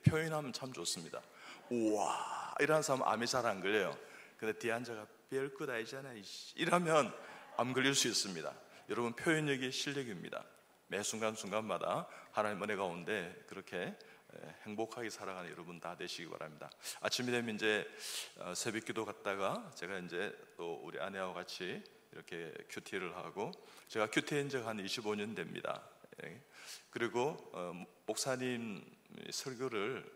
표현하면 참 좋습니다. 우와 이런 사람 암이 잘 안 걸려요. 근데 뒤에 앉아가 별것 아니잖아 이러면 암 걸릴 수 있습니다. 여러분 표현력이 실력입니다. 매 순간순간마다 하나님 은혜 가운데 그렇게 행복하게 살아가는 여러분 다 되시기 바랍니다. 아침이 되면 이제 새벽 기도 갔다가 제가 이제 또 우리 아내하고 같이 이렇게 큐티를 하고, 제가 큐티한 지가 한 25년 됩니다. 그리고 목사님 설교를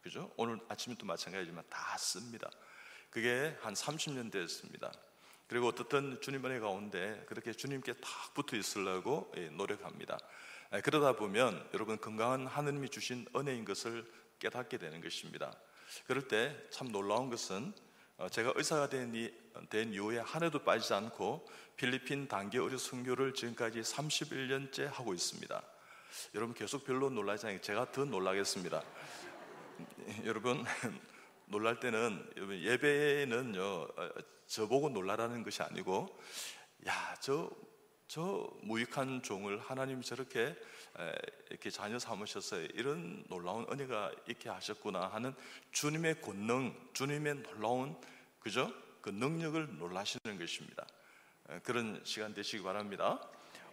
그죠? 오늘 아침에도 마찬가지지만 다 씁니다. 그게 한 30년 됐습니다. 그리고 어떻든 주님 은혜 가운데 그렇게 주님께 딱 붙어 있으려고 노력합니다. 그러다 보면 여러분 건강한 하느님이 주신 은혜인 것을 깨닫게 되는 것입니다. 그럴 때 참 놀라운 것은 제가 의사가 된 이후에 한 해도 빠지지 않고 필리핀 단기 의료 선교를 지금까지 31년째 하고 있습니다. 여러분 계속 별로 놀라지 않아요. 제가 더 놀라겠습니다. 여러분 놀랄 때는 예배는요 저보고 놀라라는 것이 아니고, 야, 저 무익한 종을 하나님이 저렇게 이렇게 자녀 삼으셔서 이런 놀라운 은혜가 있게 하셨구나 하는 주님의 권능, 주님의 놀라운 그죠? 그 능력을 놀라시는 것입니다. 그런 시간 되시기 바랍니다.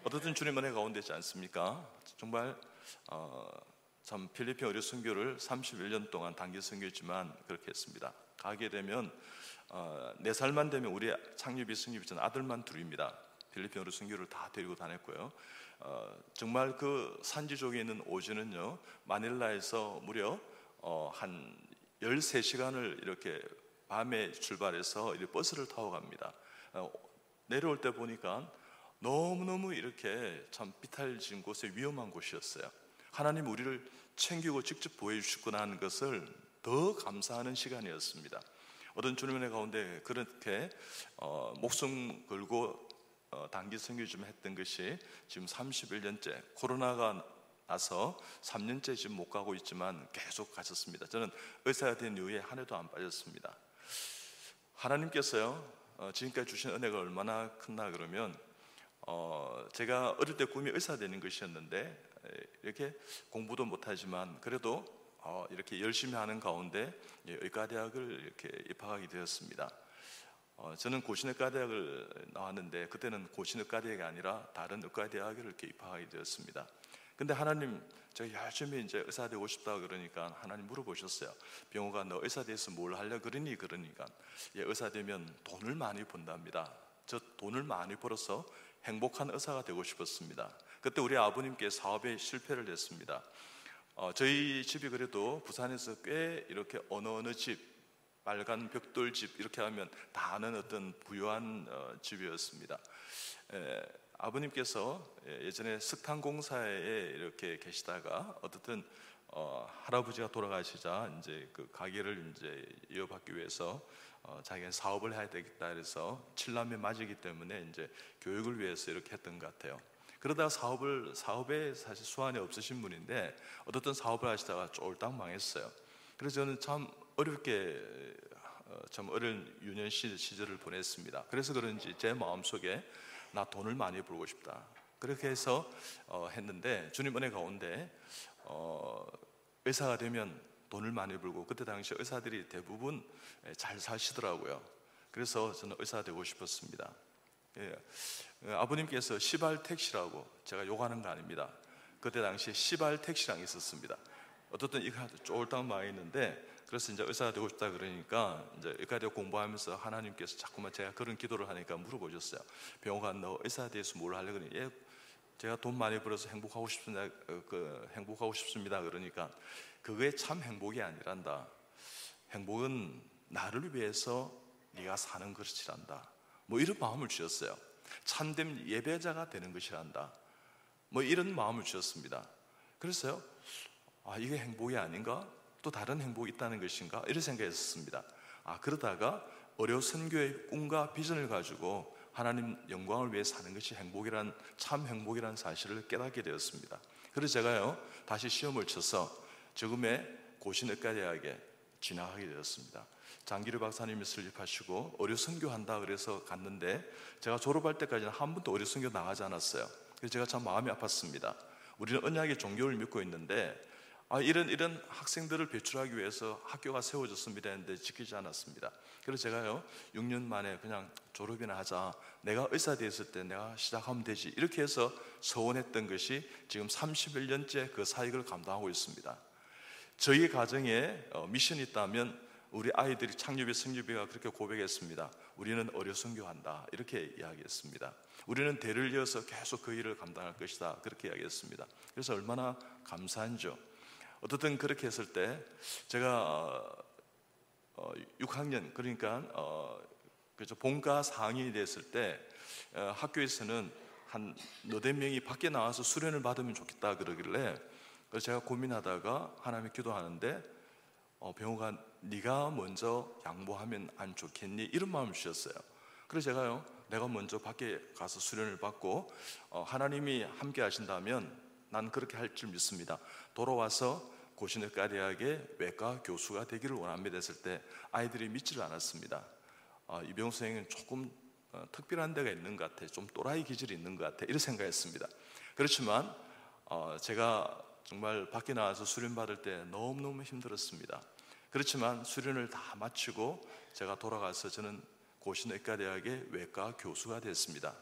어떻든 주님 은혜 가운데 있지 않습니까? 정말 참 필리핀 의료 선교를 31년 동안 단기 선교했지만 그렇게 했습니다. 가게 되면 4살만 되면 우리 창립이 성립이 전 아들만 둘입니다. 필리핀 의료 선교를 다 데리고 다녔고요. 정말 그 산지족에 있는 오지는요 마닐라에서 무려 한 13시간을 이렇게 밤에 출발해서 이렇게 버스를 타고 갑니다. 내려올 때 보니까 너무너무 이렇게 참 비탈진 곳에 위험한 곳이었어요. 하나님 우리를 챙기고 직접 보여주셨구나 하는 것을 더 감사하는 시간이었습니다. 어떤 주님의 가운데 그렇게 목숨 걸고 단기 선교 좀 했던 것이 지금 31년째, 코로나가 나서 3년째 지금 못 가고 있지만 계속 가셨습니다. 저는 의사가 된 이후에 한 해도 안 빠졌습니다. 하나님께서요 지금까지 주신 은혜가 얼마나 크나 그러면 제가 어릴 때 꿈이 의사 되는 것이었는데 이렇게 공부도 못하지만 그래도 이렇게 열심히 하는 가운데 의과대학을 이렇게 입학하게 되었습니다. 저는 고신의과대학을 나왔는데 그때는 고신의과대학이 아니라 다른 의과대학을 이렇게 입학하게 되었습니다. 근데 하나님 제가 열심히 이제 의사 되고 싶다 그러니까 하나님 물어보셨어요. 병호가 너 의사 돼서 뭘 하려 그러니? 그러니까 의사 되면 돈을 많이 번답니다. 저 돈을 많이 벌어서 행복한 의사가 되고 싶었습니다. 그때 우리 아버님께 사업에 실패를 했습니다. 저희 집이 그래도 부산에서 꽤 이렇게 어느 집, 빨간 벽돌집 이렇게 하면 다 아는 어떤 부유한 집이었습니다. 아버님께서 예전에 석탄공사에 이렇게 계시다가 어떻든 할아버지가 돌아가시자 이제 그 가게를 이제 이어받기 위해서 자기가 사업을 해야 되겠다 그래서 7남매 맞이기 때문에 이제 교육을 위해서 이렇게 했던 것 같아요. 그러다가 사업에 사실 수완이 없으신 분인데 어떻든 사업을 하시다가 쫄딱 망했어요. 그래서 저는 참 어렵게 참 어려운 유년 시절을 보냈습니다. 그래서 그런지 제 마음속에 나 돈을 많이 벌고 싶다 그렇게 해서 했는데 주님 은혜 가운데 의사가 되면 돈을 많이 벌고 그때 당시 의사들이 대부분 잘 사시더라고요. 그래서 저는 의사가 되고 싶었습니다. 아버님께서 시발 택시라고, 제가 욕하는 거 아닙니다. 그때 당시에 시발 택시랑 있었습니다. 어떻든 이거 쫄딱 망했는데 그래서 이제 의사가 되고 싶다 그러니까 이제 의과대학 공부하면서 하나님께서 자꾸만 제가 그런 기도를 하니까 물어보셨어요. 병호가 너 의사 돼서 뭘 하려고 그러니? 제가 돈 많이 벌어서 행복하고 싶습니다. 그러니까 그게 참 행복이 아니란다. 행복은 나를 위해서 네가 사는 것이란다. 뭐 이런 마음을 주셨어요. 참된 예배자가 되는 것이란다. 뭐 이런 마음을 주셨습니다. 그래서요, 이게 행복이 아닌가? 또 다른 행복이 있다는 것인가? 이런 생각했었습니다. 그러다가 어려 선교의 꿈과 비전을 가지고 하나님 영광을 위해 사는 것이 행복이란, 참 행복이라는 사실을 깨닫게 되었습니다. 그래서 제가요 다시 시험을 쳐서 저금의 고신의과대학에 진학하게 되었습니다. 장기르 박사님이 설립하시고 어려 선교한다 그래서 갔는데 제가 졸업할 때까지는 한 번도 어려 선교 나가지 않았어요. 그래서 제가 참 마음이 아팠습니다. 우리는 언약의 종교를 믿고 있는데 이런 학생들을 배출하기 위해서 학교가 세워졌습니다 했는데 지키지 않았습니다. 그래서 제가요 6년 만에 그냥 졸업이나 하자, 내가 의사 됐을 때 내가 시작하면 되지, 이렇게 해서 서원했던 것이 지금 31년째 그 사역을 감당하고 있습니다. 저희 가정에 미션이 있다면 우리 아이들이 창립이 성립이가 그렇게 고백했습니다. 우리는 어려 선교한다, 이렇게 이야기했습니다. 우리는 대를 이어서 계속 그 일을 감당할 것이다, 그렇게 이야기했습니다. 그래서 얼마나 감사한지요. 어떻든 그렇게 했을 때 제가 6학년, 그러니까 본과 4학년이 됐을 때 학교에서는 한 너댓 명이 밖에 나와서 수련을 받으면 좋겠다 그러길래, 그래서 제가 고민하다가 하나님께 기도하는데 병호가 네가 먼저 양보하면 안 좋겠니? 이런 마음을 주셨어요. 그래서 제가요 내가 먼저 밖에 가서 수련을 받고 하나님이 함께 하신다면 난 그렇게 할 줄 믿습니다. 돌아와서 고신의과 대학의 외과 교수가 되기를 원합니다 했을 때 아이들이 믿지를 않았습니다. 이병호 선생님은 조금 특별한 데가 있는 것 같아, 좀 또라이 기질이 있는 것 같아, 이렇게 생각했습니다. 그렇지만 제가 정말 밖에 나와서 수련 받을 때 너무너무 힘들었습니다. 그렇지만 수련을 다 마치고 제가 돌아가서 저는 고신의과 대학의 외과 교수가 됐습니다.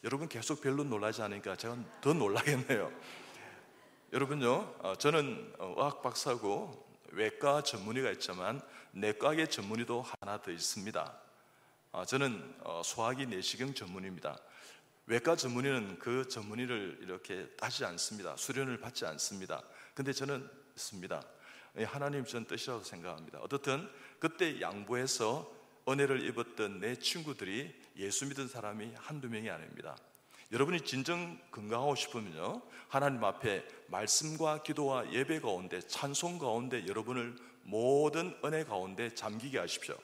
여러분 계속 별로 놀라지 않으니까 제가 더 놀라겠네요. 여러분요, 저는 의학 박사고 외과 전문의가 있지만 내과의 전문의도 하나 더 있습니다. 저는 소화기 내시경 전문의입니다. 외과 전문의는 그 전문의를 이렇게 따지 않습니다. 수련을 받지 않습니다. 근데 저는 있습니다. 하나님 전 뜻이라고 생각합니다. 어떻든 그때 양보해서 은혜를 입었던 내 친구들이 예수 믿은 사람이 한두 명이 아닙니다. 여러분이 진정 건강하고 싶으면요, 하나님 앞에 말씀과 기도와 예배 가운데, 찬송 가운데 여러분을 모든 은혜 가운데 잠기게 하십시오.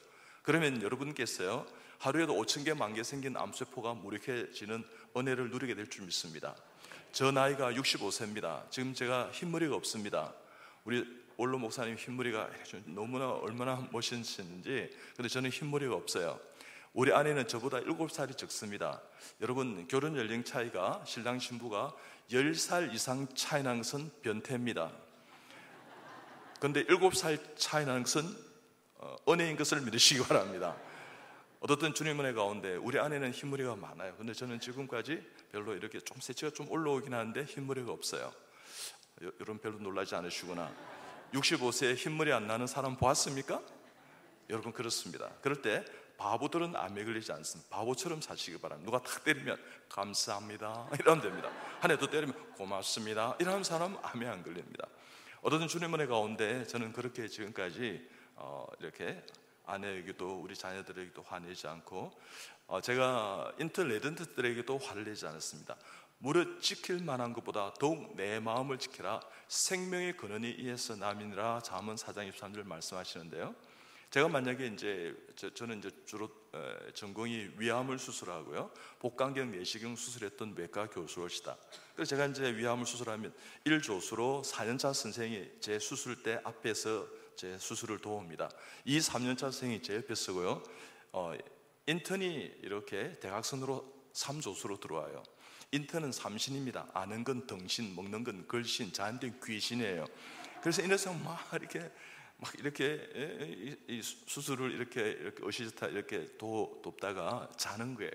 그러면 여러분께서요 하루에도 5,000개, 10,000개 생긴 암세포가 무력해지는 은혜를 누리게 될 줄 믿습니다. 저 나이가 65세입니다. 지금 제가 흰머리가 없습니다. 우리 원로 목사님 흰머리가 너무나 얼마나 멋있으신지, 근데 저는 흰머리가 없어요. 우리 아내는 저보다 7살이 적습니다. 여러분, 결혼 연령 차이가, 신랑 신부가 10살 이상 차이 나는 것은 변태입니다. 그런데 7살 차이 나는 것은 은혜인 것을 믿으시기 바랍니다. 어떻든 주님 은혜 가운데 우리 아내는 흰머리가 많아요. 근데 저는 지금까지 별로 이렇게 좀 세치가 좀 올라오긴 하는데 흰머리가 없어요. 여러분 별로 놀라지 않으시구나. 65세에 흰머리 안 나는 사람 보았습니까? 여러분 그렇습니다. 그럴 때 바보들은 암에 걸리지 않습니다. 바보처럼 사시기 바랍니다. 누가 탁 때리면 감사합니다 이러면 됩니다. 한 해 더 때리면 고맙습니다 이러는 사람 암에 안 걸립니다. 어떤 주님 은혜 가운데 저는 그렇게 지금까지 이렇게 아내에게도 우리 자녀들에게도 화내지 않고 제가 인턴 레전트들에게도 화를 내지 않았습니다. 무릇 지킬 만한 것보다 더욱 내 마음을 지키라, 생명의 근원이 이에서 남이니라. 잠언 4장 23절 말씀하시는데요, 제가 만약에 이제 저는 이제 주로 전공이 위암을 수술하고요, 복강경 내시경 수술했던 외과 교수로시다. 그래서 제가 이제 위암을 수술하면 1조수로 4년차 선생이 제 수술 때 앞에서 제 수술을 도웁니다. 이 3년차 선생이 제 옆에 서고요, 인턴이 이렇게 대각선으로 3조수로 들어와요. 인턴은 삼신입니다. 아는 건 덩신, 먹는 건 걸신, 저한테는 귀신이에요. 그래서 이래서 막 이렇게 이 수술을 이렇게 어시스타 이렇게 돕다가 자는 거예요.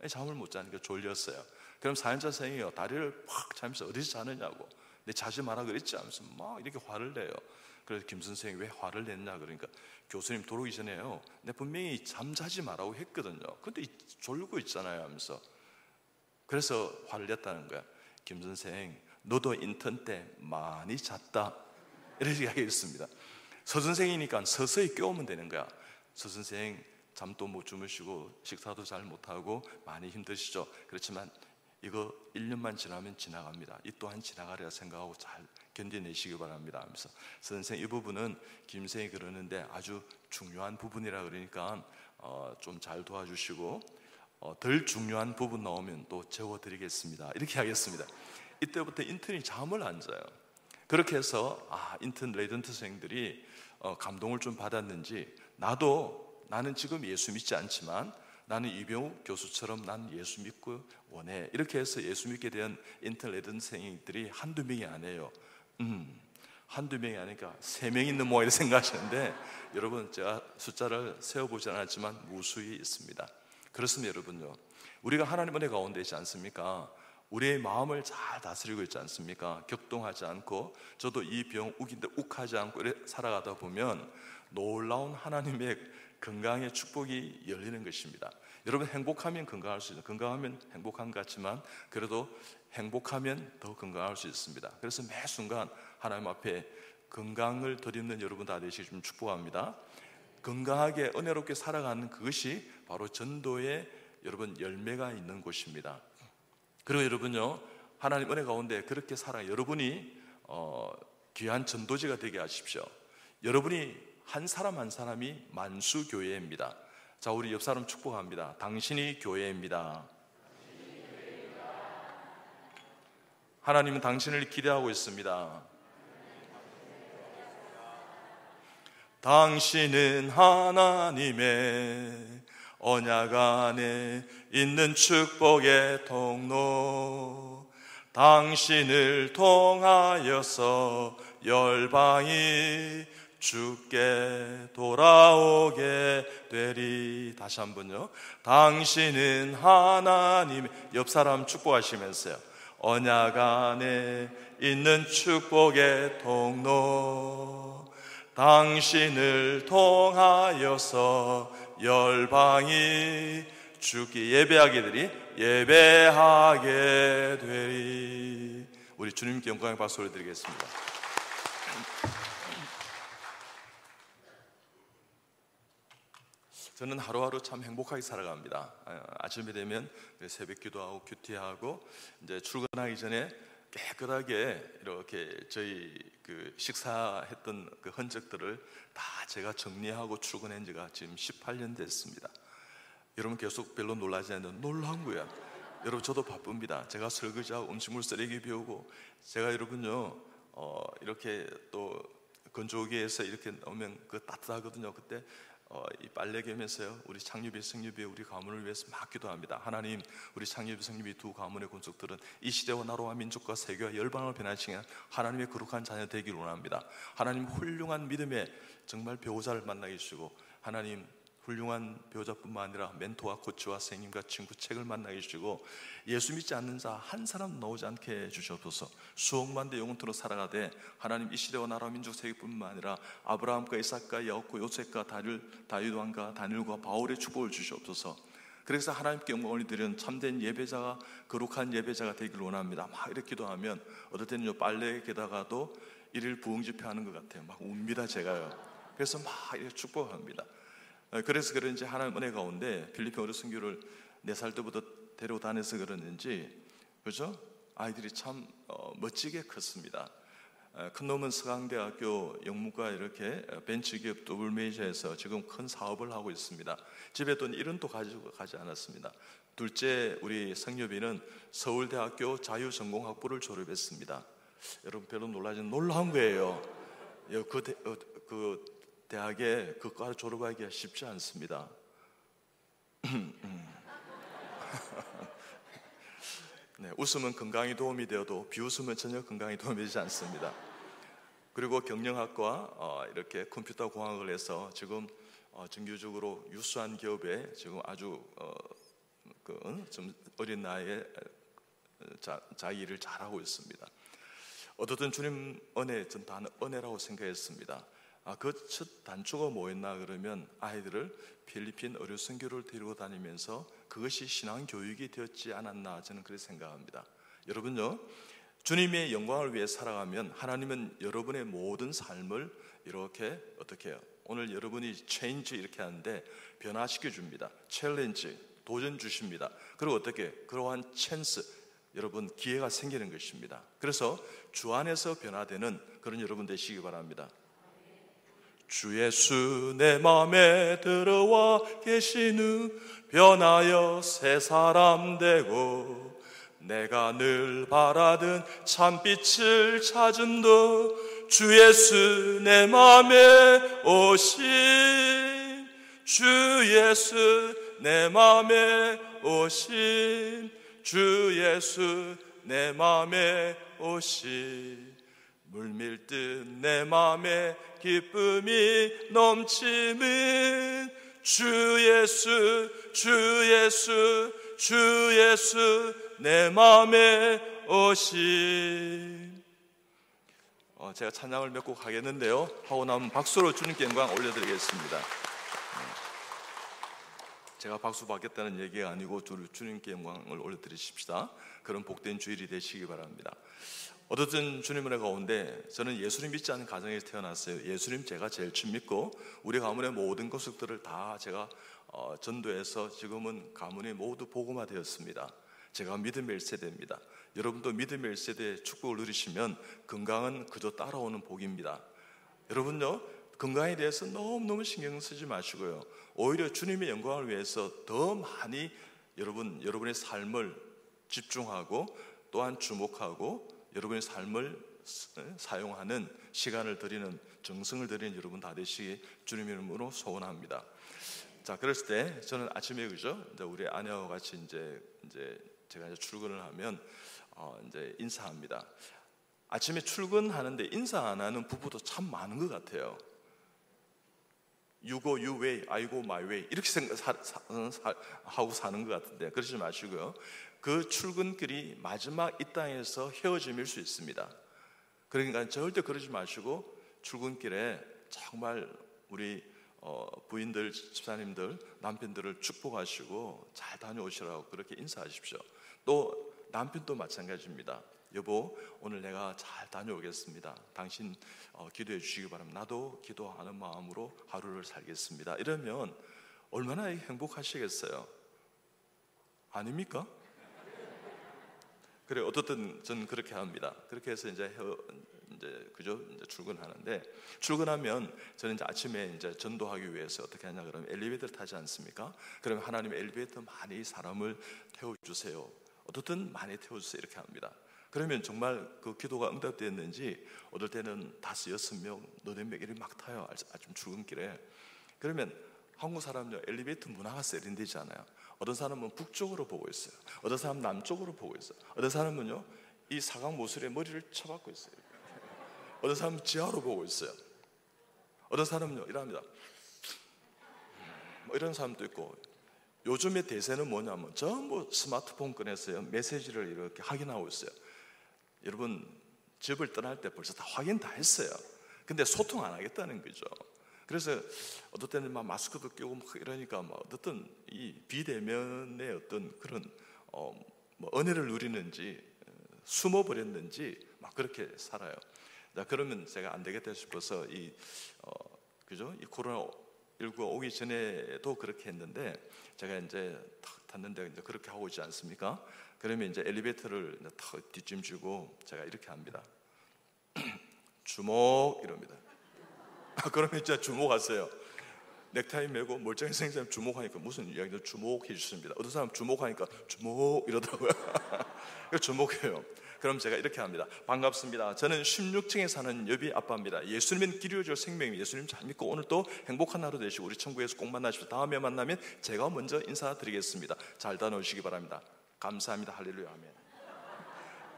잠을 못 자니까 졸렸어요. 그럼 4년차 선생이요, 다리를 팍 차면서 어디서 자느냐고, 내 자지 마라 그랬지 하면서 막 이렇게 화를 내요. 그래서 김 선생이 왜 화를 냈냐 그러니까, 교수님 들어오기 전에요, 내 분명히 잠자지 마라고 했거든요. 근데 졸고 있잖아요 하면서. 그래서 화를 냈다는 거야. 김 선생, 너도 인턴 때 많이 잤다, 이렇게 이야기했습니다. 서 선생이니까 서서히 깨우면 되는 거야. 서 선생 잠도 못 주무시고 식사도 잘 못하고 많이 힘드시죠. 그렇지만 이거 1년만 지나면 지나갑니다. 이 또한 지나가리라 생각하고 잘 견뎌내시기 바랍니다 하면서, 서 선생 이 부분은 김 선생이 그러는데 아주 중요한 부분이라 그러니까 좀 잘 도와주시고 덜 중요한 부분 나오면 또 재워드리겠습니다, 이렇게 하겠습니다. 이때부터 인턴이 잠을 안 자요. 그렇게 해서 인턴 레전트 선생들이 감동을 좀 받았는지, 나는 지금 예수 믿지 않지만 나는 이병욱 교수처럼 난 예수 믿고 원해, 이렇게 해서 예수 믿게 된 인턴 레전트 선생들이 한두 명이 아니에요. 한두 명이 아니니까 3명 있는 모양이라 생각하시는데 여러분, 제가 숫자를 세어보지 않았지만 무수히 있습니다. 그렇습니다. 여러분요, 우리가 하나님 은혜 가운데 있지 않습니까? 우리의 마음을 잘 다스리고 있지 않습니까? 격동하지 않고, 저도 이 병 우긴데 욱하지 않고 이렇게 살아가다 보면 놀라운 하나님의 건강의 축복이 열리는 것입니다. 여러분, 행복하면 건강할 수 있어요. 건강하면 행복한 것 같지만 그래도 행복하면 더 건강할 수 있습니다. 그래서 매 순간 하나님 앞에 건강을 덧입는 여러분 다 되시길 좀 축복합니다. 건강하게 은혜롭게 살아가는 그것이 바로 전도의 여러분 열매가 있는 곳입니다. 그리고 여러분요, 하나님 은혜 가운데 그렇게 살아 여러분이 귀한 전도지가 되게 하십시오. 여러분이 한 사람 한 사람이 만수교회입니다. 자, 우리 옆 사람 축복합니다. 당신이 교회입니다. 하나님은 당신을 기대하고 있습니다. 당신은 하나님의 언약 안에 있는 축복의 통로, 당신을 통하여서 열방이 주께 돌아오게 되리. 다시 한번요. 당신은 하나님, 옆 사람 축복하시면서요. 언약 안에 있는 축복의 통로, 당신을 통하여서 열방이 주께 예배하게 되리. 우리 주님께 영광의 박수 올려드리겠습니다. 저는 하루하루 참 행복하게 살아갑니다. 아침이 되면 새벽 기도하고 큐티하고 이제 출근하기 전에 깨끗하게 이렇게 저희 그 식사했던 그 흔적들을 다 제가 정리하고 출근한 지가 지금 18년 됐습니다. 여러분 계속 별로 놀라지 않는데 놀라운 거야. 여러분, 저도 바쁩니다. 제가 설거지하고 음식물 쓰레기 비우고, 제가 여러분요 이렇게 또 건조기에서 이렇게 넣으면 그 따뜻하거든요. 그때 이 빨래 겸해서요, 우리 창유비, 성유비, 우리 가문을 위해서 막 기도합니다. 하나님, 우리 창유비, 성유비 두 가문의 권속들은 이 시대와 나라와 민족과 세계와 열방을 변화시키는 하나님의 거룩한 자녀 되기를 원합니다. 하나님, 훌륭한 믿음의 정말 배우자를 만나게 해주시고, 하나님 훌륭한 배우자뿐만 아니라 멘토와 코치와 선생님과 친구, 책을 만나게 해주시고, 예수 믿지 않는 자 한 사람 나오지 않게 해주시옵소서. 수억만 대 영혼토록 살아가되 하나님, 이 시대와 나라 민족 세계뿐만 아니라 아브라함과 이삭과 야곱과 요셉과 다윗 왕과 다니엘과 바울의 축복을 주시옵소서. 그래서 하나님께 영광을 드리는 참된 예배자가, 거룩한 예배자가 되기를 원합니다. 막 이렇게 기도하면 어떨 때는요, 빨래 게다가도 일일 부흥 집회하는 것 같아요. 막 웁니다, 제가요. 그래서 막 이렇게 축복합니다. 그래서 그런지 하나님 은혜 가운데 필리핀 어려 선교를 4살 때부터 데려다녀서 그러는지, 그죠? 아이들이 참 멋지게 컸습니다. 큰 놈은 서강대학교 영문과 이렇게 벤처기업 더블 메이저에서 지금 큰 사업을 하고 있습니다. 집에 돈 1원도 가지고 가지 않았습니다. 둘째 우리 성유비는 서울대학교 자유전공학부를 졸업했습니다. 여러분, 별로 놀라운 거예요. 그 대학에 그 과를 졸업하기가 쉽지 않습니다. 네, 웃음은 건강에 도움이 되어도 비웃음은 전혀 건강에 도움이 되지 않습니다. 그리고 경영학과 이렇게 컴퓨터 공학을 해서 지금 정규직으로 유수한 기업에 지금 아주 좀 어린 나이에 자기 일을 잘하고 있습니다. 어떻든 주님 은혜, 전 다 은혜라고 생각했습니다. 그 첫 단초가 뭐였나 그러면 아이들을 필리핀 어려 선교를 데리고 다니면서 그것이 신앙 교육이 되었지 않았나, 저는 그렇게 생각합니다. 여러분요, 주님의 영광을 위해 살아가면 하나님은 여러분의 모든 삶을 이렇게 어떻게 해요? 오늘 여러분이 체인지 이렇게 하는데 변화시켜 줍니다. 챌린지, 도전 주십니다. 그리고 어떻게? 그러한 찬스, 여러분 기회가 생기는 것입니다. 그래서 주 안에서 변화되는 그런 여러분 되시기 바랍니다. 주 예수 내 맘에 들어와 계신 후 변하여 새 사람 되고, 내가 늘 바라던 참빛을 찾음도 주 예수 내 맘에 오신, 주 예수 내 맘에 오신, 주 예수 내 맘에 오신, 물밀듯 내 맘에 기쁨이 넘치는 주 예수, 주 예수, 주 예수 내 맘에 오심. 제가 찬양을 몇 곡 하겠는데요, 하고 나면 박수로 주님께 영광 올려드리겠습니다. 제가 박수 받겠다는 얘기가 아니고 주님께 영광을 올려드리십시다. 그런 복된 주일이 되시기 바랍니다. 어쨌든 주님 은혜 가운데 저는 예수님 믿지 않는 가정에서 태어났어요. 예수님 제가 제일 친 믿고 우리 가문의 모든 것들을 다 제가 전도해서 지금은 가문이 모두 복음화 되었습니다. 제가 믿음의 1세대입니다. 여러분도 믿음의 1세대의 축복을 누리시면 건강은 그저 따라오는 복입니다. 여러분요, 건강에 대해서 너무너무 신경 쓰지 마시고요, 오히려 주님의 영광을 위해서 더 많이 여러분의 삶을 집중하고 또한 주목하고 여러분의 삶을 사용하는 시간을 드리는, 정성을 드리는 여러분 다 되시기 주님의 이름으로 소원합니다. 자, 그랬을 때 저는 아침에 그죠? 이제 우리 아내와 같이 이제 제가 출근을 하면 이제 인사합니다. 아침에 출근하는데 인사 안 하는 부부도 참 많은 것 같아요. You go your way, I go my way 이렇게 하고 사는 것 같은데 그러지 마시고요, 그 출근길이 마지막 이 땅에서 헤어짐일 수 있습니다. 그러니까 절대 그러지 마시고 출근길에 정말 우리 부인들, 집사님들, 남편들을 축복하시고 잘 다녀오시라고 그렇게 인사하십시오. 또 남편도 마찬가지입니다. 여보, 오늘 내가 잘 다녀오겠습니다. 당신 기도해 주시기 바랍니다. 나도 기도하는 마음으로 하루를 살겠습니다. 이러면 얼마나 행복하시겠어요? 아닙니까? 그래, 어떻든 저는 그렇게 합니다. 그렇게 해서 이제 출근하는데, 출근하면 저는 이제 아침에 이제 전도하기 위해서 어떻게 하냐 그러면 엘리베이터를 타지 않습니까? 그러면 하나님 엘리베이터 많이 사람을 태워주세요. 어떻든 많이 태워주세요. 이렇게 합니다. 그러면 정말 그 기도가 응답되었는지 어떨 때는 5, 6명, 4명 이렇게 막 타요. 아침 출근길에. 그러면 한국 사람은요, 엘리베이터 문화가 세련되잖아요. 어떤 사람은 북쪽으로 보고 있어요. 어떤 사람은 남쪽으로 보고 있어요. 어떤 사람은요, 이 사각 모서리에 머리를 쳐박고 있어요. 어떤 사람은 지하로 보고 있어요. 어떤 사람은요, 이럽니다. 뭐 이런 사람도 있고. 요즘의 대세는 뭐냐면 전부 스마트폰 꺼내서요, 메시지를 이렇게 확인하고 있어요. 여러분, 집을 떠날 때 벌써 다 확인 다 했어요. 근데 소통 안 하겠다는 거죠. 그래서 어떨 때는 막 마스크도 끼고 막 이러니까 막 어떤 이 비대면의 어떤 그런 뭐 은혜를 누리는지 숨어버렸는지 막 그렇게 살아요. 자, 그러면 제가 안 되겠다 싶어서 그죠? 이 코로나19가 오기 전에도 그렇게 했는데 제가 이제 탁 탔는데 이제 그렇게 하고 있지 않습니까? 그러면 이제 엘리베이터를 탁 뒷짐지고 제가 이렇게 합니다. 주목 이럽니다. 그러면 진짜 주목하세요. 넥타이 메고 멀쩡히 생긴 사람 주목하니까 무슨 이야기도 주목해 주십니다. 어떤 사람 주목하니까 주목 이러더라고요. 주목해요. 그럼 제가 이렇게 합니다. 반갑습니다. 저는 16층에 사는 여비 아빠입니다. 예수님은 길이 줄 생명입니다. 예수님 잘 믿고 오늘 또 행복한 하루 되시고 우리 천국에서 꼭 만나십시오. 다음에 만나면 제가 먼저 인사드리겠습니다. 잘 다녀오시기 바랍니다. 감사합니다. 할렐루야 아멘.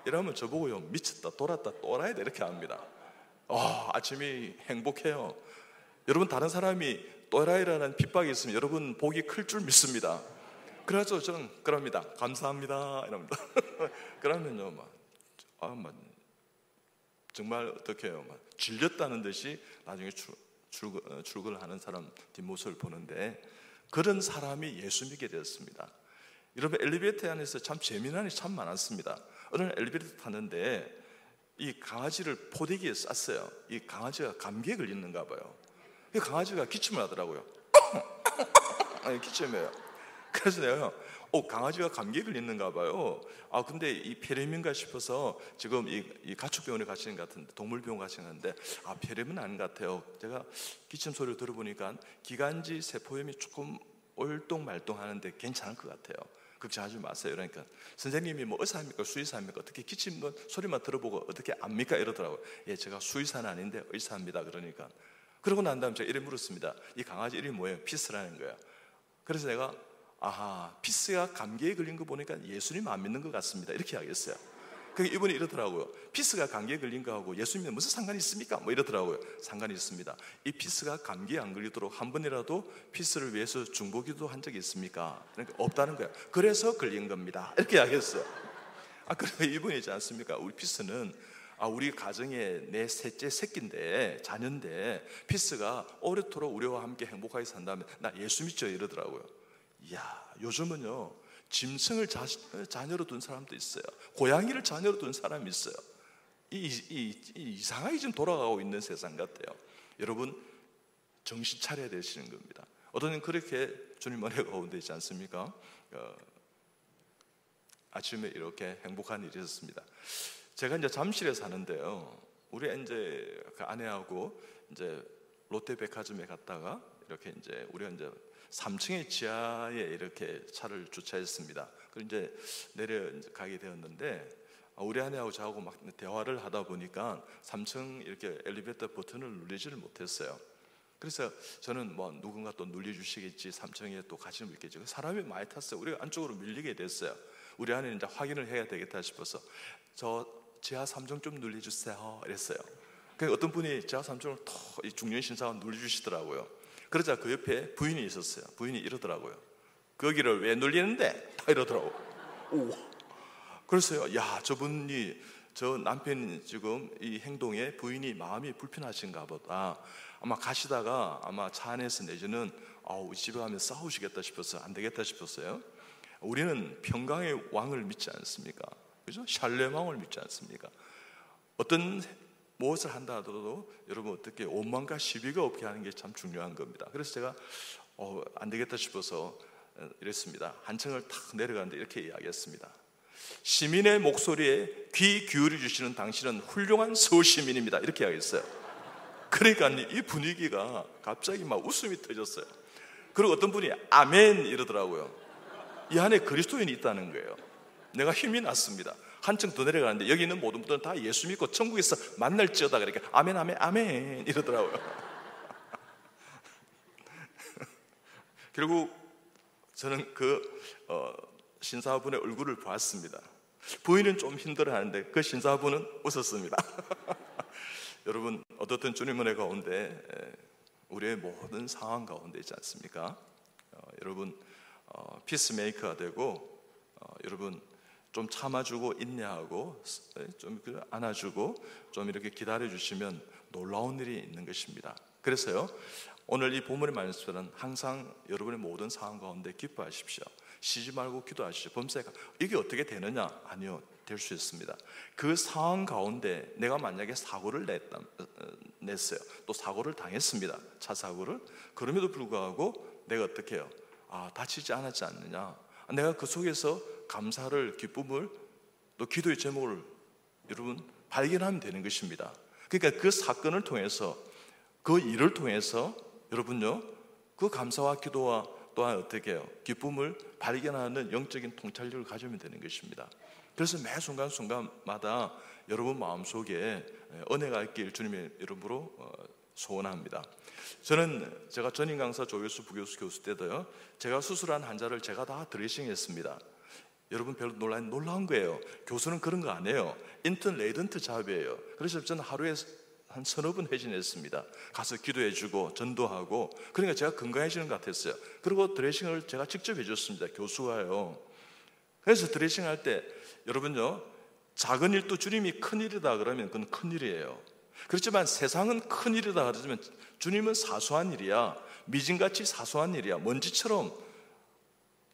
이러면 저보고요, 미쳤다 돌았다 또라이다 이렇게 합니다. 아침이 행복해요. 여러분, 다른 사람이 또라이라는 핍박이 있으면 여러분 복이 클 줄 믿습니다. 그래서 저는 그럽니다. 감사합니다 이럽니다. 그러면요 정말 어떻게 해요, 질렸다는 듯이 나중에 출근을 하는 사람 뒷모습을 보는데, 그런 사람이 예수 믿게 되었습니다. 여러분, 엘리베이터 안에서 참 재미난 일이 참 많았습니다. 어느 날 엘리베이터 탔는데 이 강아지를 포대기에 쌌어요. 이 강아지가 감기에 걸리는가 봐요. 이 강아지가 기침을 하더라고요. 기침해요. 그래서 내가 강아지가 감기에 걸리는가 봐요. 근데 이 폐렴인가 싶어서 지금 이 가축병원에 가시는 것 같은데, 동물병원 가시는데 폐렴은 아닌 것 같아요. 제가 기침 소리를 들어보니까 기관지 세포염이 조금 올똥말똥하는데 괜찮을 것 같아요. 걱정하지 마세요. 그러니까 선생님이 뭐 의사입니까 수의사입니까, 어떻게 기침 소리만 들어보고 어떻게 압니까 이러더라고요. 예, 제가 수의사는 아닌데 의사입니다. 그러고 난 다음 제가 이래 물었습니다. 이 강아지 이름이 뭐예요? 피스라는 거예요. 그래서 내가 피스가 감기에 걸린 거 보니까 예수님 안 믿는 것 같습니다 이렇게 하겠어요. 그러니까 이분이 이러더라고요. 피스가 감기에 걸린 거하고 예수님은 무슨 상관이 있습니까? 뭐 이러더라고요. 상관이 있습니다. 이 피스가 감기에 안 걸리도록 한 번이라도 피스를 위해서 중보기도 한 적이 있습니까? 그러니까 없다는 거야. 그래서 걸린 겁니다. 이렇게 이야기했어요. 그러니까 이분이지 않습니까? 우리 피스는 우리 가정의 내 셋째 새끼인데, 자녀인데 피스가 오래도록 우리와 함께 행복하게 산다면 나 예수 믿죠 이러더라고요. 이야, 요즘은요 짐승을 자녀로 둔 사람도 있어요. 고양이를 자녀로 둔 사람이 있어요. 이상하게 지금 돌아가고 있는 세상 같아요. 여러분 정신 차려야 되시는 겁니다. 어떤 분 그렇게 주님 은혜 가운데 있지 않습니까? 아침에 이렇게 행복한 일이 있었습니다. 제가 이제 잠실에 사는데요. 우리 이제 그 아내하고 이제 롯데백화점에 갔다가 이렇게 이제 우리가 이제 3층의 지하에 이렇게 차를 주차했습니다. 그리고 이제 내려가게 되었는데 우리 아내하고 저하고 막 대화를 하다 보니까 3층 이렇게 엘리베이터 버튼을 누르지를 못했어요. 그래서 저는 뭐 누군가 또 눌러주시겠지, 3층에 또 가시면 있겠지. 사람이 많이 탔어요. 우리가 안쪽으로 밀리게 됐어요. 우리 아내는 이제 확인을 해야 되겠다 싶어서 저 지하 3층 좀 눌러주세요 이랬어요. 그러니까 어떤 분이 지하 3층을 톡 중년신사가 눌러주시더라고요. 그러자 그 옆에 부인이 있었어요. 부인이 이러더라고요. 거기를 왜 눌리는데? 다 이러더라고요. 오. 그래서요, 야, 저분이, 저 남편이 지금 이 행동에 부인이 마음이 불편하신가 보다. 아마 가시다가 아마 차 안에서 내지는 집에 가면 싸우시겠다 싶어서 안 되겠다 싶었어요. 우리는 평강의 왕을 믿지 않습니까? 그죠? 샬렘왕을 믿지 않습니까? 어떤 무엇을 한다 하더라도 여러분 어떻게 오만과 시비가 없게 하는 게 참 중요한 겁니다. 그래서 제가 안 되겠다 싶어서 이랬습니다. 한 층을 탁 내려가는데 이렇게 이야기했습니다. 시민의 목소리에 귀 기울여 주시는 당신은 훌륭한 서시민입니다. 이렇게 이야기했어요. 그러니까 이 분위기가 갑자기 막 웃음이 터졌어요. 그리고 어떤 분이 아멘 이러더라고요. 이 안에 그리스도인이 있다는 거예요. 내가 힘이 났습니다. 한층 더 내려가는데 여기 있는 모든 분들은 다 예수 믿고 천국에서 만날지어다. 그러니까 아멘 아멘 아멘 이러더라고요. 결국 저는 그 신사분의 얼굴을 보았습니다. 부인은 좀 힘들어하는데 그 신사분은 웃었습니다. 여러분 어떻든 주님 은혜 가운데 우리의 모든 상황 가운데 있지 않습니까? 여러분 피스메이커가 되고 여러분 좀 참아주고 인내하고 좀 안아주고 좀 이렇게 기다려주시면 놀라운 일이 있는 것입니다. 그래서요 오늘 이 본문의 말씀은 항상 여러분의 모든 상황 가운데 기뻐하십시오. 쉬지 말고 기도하시죠. 범사에 이게 어떻게 되느냐? 아니요, 될 수 있습니다. 그 상황 가운데 내가 만약에 사고를 냈어요. 또 사고를 당했습니다. 차 사고를. 그럼에도 불구하고 내가 어떻게 해요? 다치지 않았지 않느냐? 내가 그 속에서 감사를, 기쁨을, 또 기도의 제목을 여러분 발견하면 되는 것입니다. 그러니까 그 사건을 통해서, 그 일을 통해서 여러분요 그 감사와 기도와 또한 어떻게 해요? 기쁨을 발견하는 영적인 통찰력을 가지면 되는 것입니다. 그래서 매 순간순간마다 여러분 마음속에 은혜가 있길 주님의 이름으로 소원합니다. 제가 전임 강사 조교수 부교수 교수 때도요 제가 수술한 환자를 제가 다 드레싱했습니다. 여러분 별로 놀라운 거예요. 교수는 그런 거 안 해요. 인턴 레이던트 잡이에요. 그래서 저는 하루에 한 서너 번 회진했습니다. 가서 기도해주고 전도하고. 그러니까 제가 건강해지는 것 같았어요. 그리고 드레싱을 제가 직접 해줬습니다. 교수가요. 그래서 드레싱할 때 여러분요 작은 일도 주님이 큰 일이다 그러면 그건 큰 일이에요. 그렇지만 세상은 큰 일이다 그러지만 주님은 사소한 일이야. 미진같이 사소한 일이야. 먼지처럼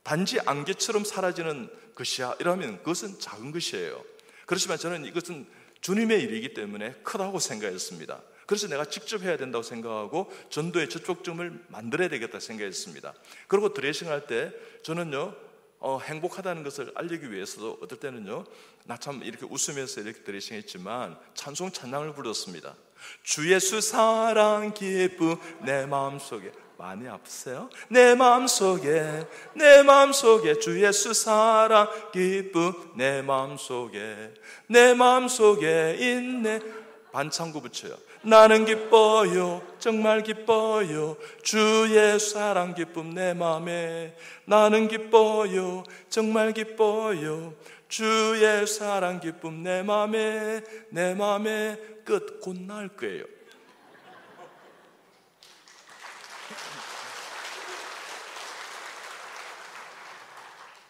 단지 안개처럼 사라지는 것이야. 이러면 그것은 작은 것이에요. 그렇지만 저는 이것은 주님의 일이기 때문에 크다고 생각했습니다. 그래서 내가 직접 해야 된다고 생각하고 전도의 접촉점을 만들어야 되겠다 생각했습니다. 그리고 드레싱할 때 저는요 행복하다는 것을 알리기 위해서도 어떨 때는요 나 참 이렇게 웃으면서 이렇게 드레싱했지만 찬송 찬양을 불렀습니다. 주 예수 사랑 기쁨 내 마음속에. 많이 아프세요? 내 마음속에 주 예수 사랑 기쁨 내 마음속에 있네. 반창고 붙여요. 나는 기뻐요 정말 기뻐요 주 예수 사랑 기쁨 내 마음에. 나는 기뻐요 정말 기뻐요 주의 사랑 기쁨 내 맘에 끝 곧 나을 거예요.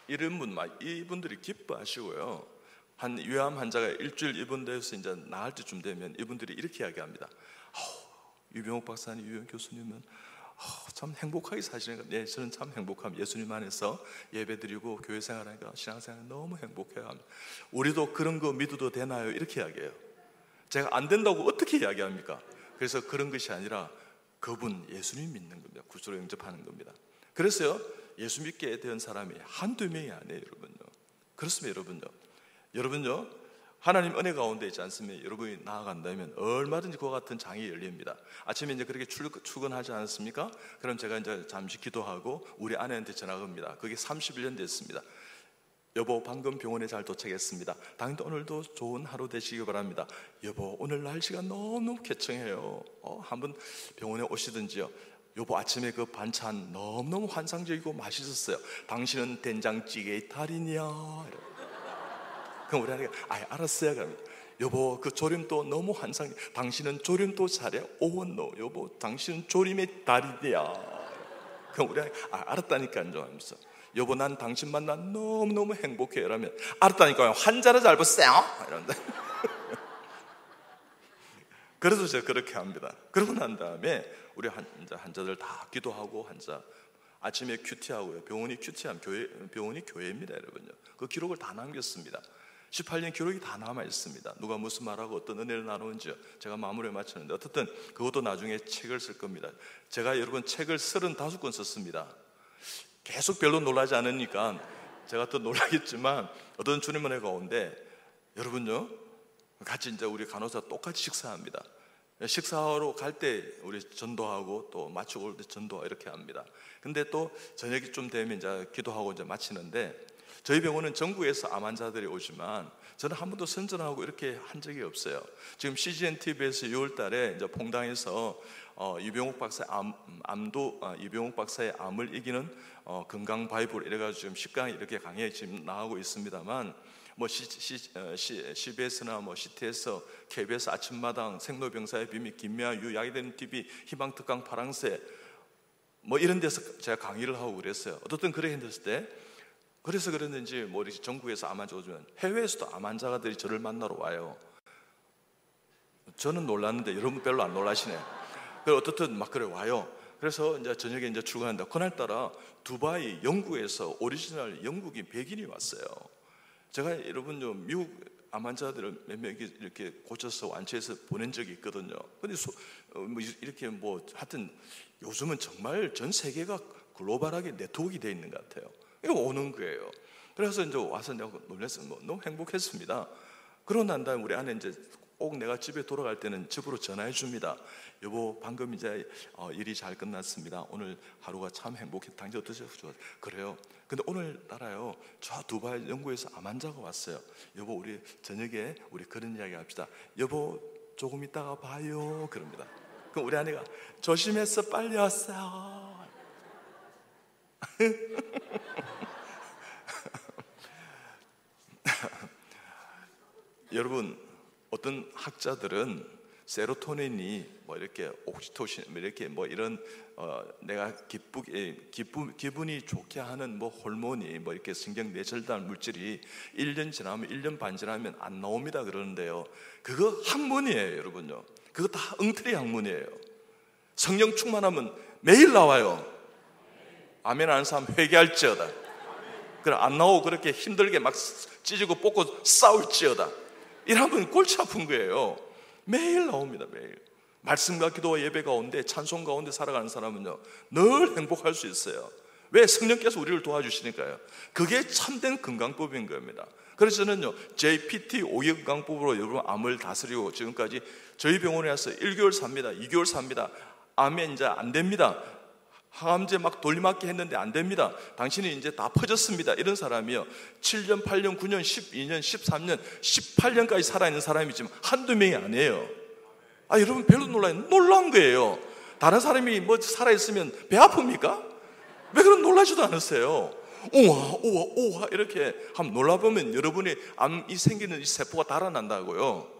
이런 분만 이분들이 기뻐하시고요. 한 위암 환자가 일주일 입원돼서 이제 나을 때쯤 되면 이분들이 이렇게 이야기합니다. 유병욱 박사님, 유병욱 교수님은 참 행복하게 사시는 것. 네, 저는 참 행복합니다. 예수님 안에서 예배드리고 교회 생활하니까 신앙생활 너무 행복해요. 우리도 그런 거 믿어도 되나요? 이렇게 이야기해요. 제가 안 된다고 어떻게 이야기합니까? 그래서 그런 것이 아니라 그분 예수님 믿는 겁니다. 구주로 영접하는 겁니다. 그래서요, 예수 믿게 된 사람이 한두 명이 아니에요, 여러분요. 그렇습니다, 여러분요. 하나님 은혜 가운데 있지 않습니까? 여러분이 나아간다면 얼마든지 그와 같은 장이 열립니다. 아침에 이제 그렇게 출근하지 않았습니까? 그럼 제가 이제 잠시 기도하고 우리 아내한테 전화가 옵니다. 그게 31년 됐습니다. 여보, 방금 병원에 잘 도착했습니다. 당연히 오늘도 좋은 하루 되시기 바랍니다. 여보, 오늘 날씨가 너무 쾌청해요. 한번 병원에 오시든지요. 여보, 아침에 그 반찬 너무너무 환상적이고 맛있었어요. 당신은 된장찌개의 달인이야. 그럼 우리 아내가 알았어요. 그러면 여보, 그 조림도 너무 환상해. 당신은 조림도 잘해. 오원노. 여보, 당신은 조림의 달인이야. 그럼 우리 아내가 알았다니까요 하면서, 여보, 난 당신 만나 너무너무 행복해. 이러면 알았다니까요. 환자를 잘 보세요. 이런데 그래서 제가 그렇게 합니다. 그러고 난 다음에 우리 환자들 다 기도하고, 환자 아침에 큐티하고요. 병원이 큐티하면 병원이 교회입니다, 여러분요. 그 기록을 다 남겼습니다. 18년 기록이 다 남아 있습니다. 누가 무슨 말하고 어떤 은혜를 나누는지요. 제가 마무리에 마쳤는데, 어쨌든 그것도 나중에 책을 쓸 겁니다. 제가 여러분 책을 35권 썼습니다. 계속 별로 놀라지 않으니까 제가 또 놀라겠지만, 어떤 주님 은혜 가운데 여러분요, 같이 이제 우리 간호사 똑같이 식사합니다. 식사하러 갈 때 우리 전도하고 또 마치고 올 때 전도하고 이렇게 합니다. 근데 또 저녁이 좀 되면 이제 기도하고 이제 마치는데, 저희 병원은 전국에서 암 환자들이 오지만 저는 한 번도 선전하고 이렇게 한 적이 없어요. 지금 CGN TV에서 6월 달에 이제 봉당에서 유병욱 박사의 유병욱 박사의 암을 이기는 건강 바이블 이래가지고 지금 10강 이렇게 강의 지금 나가고 있습니다만, 뭐 CBS나 뭐 CTS, KBS 아침마당, 생로병사의 비밀, 김미아, 야기되는 TV, 희망특강, 파랑새 뭐 이런 데서 제가 강의를 하고 그랬어요. 어떻든 그렇게 했을 때, 그래서 그랬는지 뭐 이렇게 전국에서 암 환자 오면 해외에서도 암 환자들이 저를 만나러 와요. 저는 놀랐는데 여러분 별로 안 놀라시네. 그래서 어떻든 막 그래 와요. 그래서 이제 저녁에 이제 출근한다. 그날따라 두바이, 영국에서 오리지널 영국인 백인이 왔어요. 제가 여러분요, 미국 암 환자들을 몇 명 이렇게 고쳐서 완치해서 보낸 적이 있거든요. 근데 뭐 이렇게 뭐 하여튼 요즘은 정말 전 세계가 글로벌하게 네트워크가 되어 있는 것 같아요. 이거 오는 거예요. 그래서 이제 와서 내가 놀랐어요. 뭐 너무 행복했습니다. 그러고 난 다음에 우리 아내 이제 꼭 내가 집에 돌아갈 때는 집으로 전화해 줍니다. 여보, 방금 이제 일이 잘 끝났습니다. 오늘 하루가 참 행복해. 당신 어떠셨어요? 그래요. 근데 오늘 따라요, 저 두바이 영국에서 암 환자가 왔어요. 여보, 우리 저녁에 우리 그런 이야기 합시다. 여보, 조금 있다가 봐요. 그럽니다. 그럼 우리 아내가 조심해서 빨리 왔어요. 여러분, 어떤 학자들은 세로토닌이 뭐 이렇게 옥시토신 이렇게 뭐 이런 내가 기분이 좋게 하는 뭐 호르몬이 뭐 이렇게 신경 뇌절단 물질이 1년 지나면 1년 반 지나면 안 나옵니다 그러는데요. 그거 학문이에요, 여러분요. 그거 다 엉터리 학문이에요. 성령 충만하면 매일 나와요. 아멘 하는 사람 회개할지어다. 그래 안 나오고 그렇게 힘들게 막 찢고 뽑고 싸울지어다. 이러면 골치 아픈 거예요. 매일 나옵니다. 매일. 말씀과 기도와 예배 가운데 찬송 가운데 살아가는 사람은요, 늘 행복할 수 있어요. 왜? 성령께서 우리를 도와주시니까요. 그게 참된 건강법인 겁니다. 그래서 저는요, JPT 5개 건강법으로 여러분 암을 다스리고 지금까지 저희 병원에 와서 1개월 삽니다. 2개월 삽니다. 암에 이제 안 됩니다. 항암제 막 돌리막기 했는데 안 됩니다. 당신이 이제 다 퍼졌습니다. 이런 사람이요, 7년, 8년, 9년, 12년, 13년, 18년까지 살아있는 사람이지만 한두 명이 아니에요. 여러분 별로 놀란 거예요. 다른 사람이 뭐 살아있으면 배 아픕니까? 왜 그런 놀라지도 않으세요? 우와 우와 우와 이렇게 한번 놀라보면 여러분이 암이 생기는 이 세포가 달아난다고요.